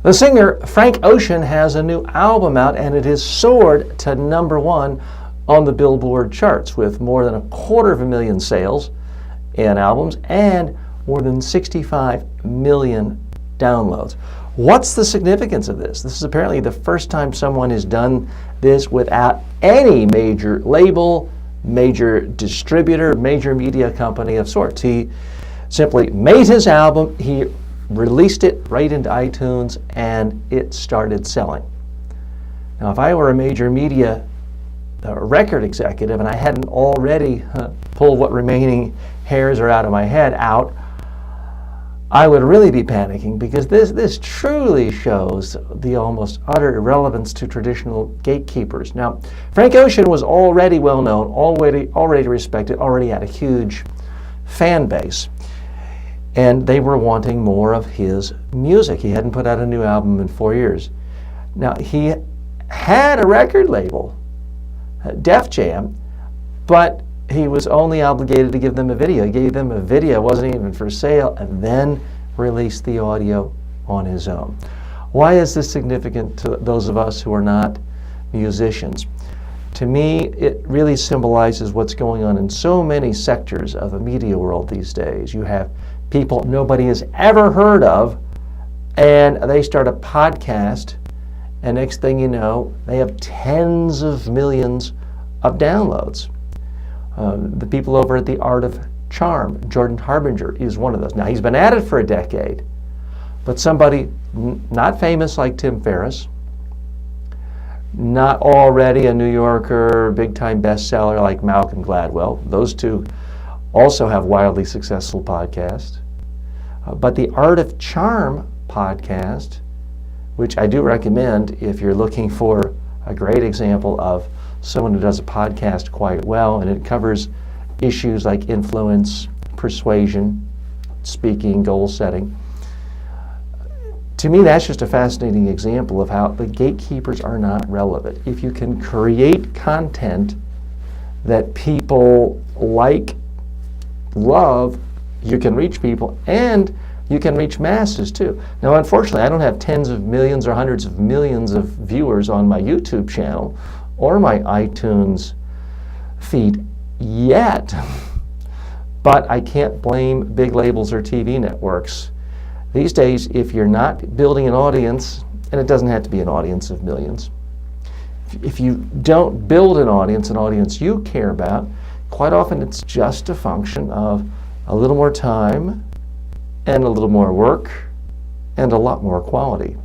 The singer Frank Ocean has a new album out, and it has soared to #1 on the Billboard charts with more than 250,000 sales in albums and more than 65 million downloads. What's the significance of this? This is apparently the first time someone has done this without any major label, major distributor, major media company of sorts. He simply made his album, he released it right into iTunes, and it started selling. Now, if I were a major media record executive and I hadn't already pulled what remaining hairs are out of my head out, I would really be panicking, because this truly shows the almost utter irrelevance to traditional gatekeepers. Now, Frank Ocean was already well known, already respected, already had a huge fan base, and they were wanting more of his music. He hadn't put out a new album in 4 years. Now, he had a record label, Def Jam, but he was only obligated to give them a video. He gave them a video, it wasn't even for sale, and then released the audio on his own. Why is this significant to those of us who are not musicians? To me, it really symbolizes what's going on in so many sectors of the media world these days. You have people nobody has ever heard of, and they start a podcast, and next thing you know, they have tens of millions of downloads. The people over at The Art of Charm, Jordan Harbinger is one of those. Now, he's been at it for a decade, but somebody not famous like Tim Ferriss, not already a New Yorker, big-time bestseller like Malcolm Gladwell. Those two also have wildly successful podcasts. But the Art of Charm podcast, which I do recommend if you're looking for a great example of someone who does a podcast quite well, and it covers issues like influence, persuasion, speaking, goal setting. To me, that's just a fascinating example of how the gatekeepers are not relevant. If you can create content that people like, love, you can reach people, and you can reach masses too. Now, unfortunately, I don't have tens of millions or hundreds of millions of viewers on my YouTube channel or my iTunes feed yet, but I can't blame big labels or TV networks. These days, if you're not building an audience, and it doesn't have to be an audience of millions, if you don't build an audience you care about, quite often it's just a function of a little more time and a little more work and a lot more quality.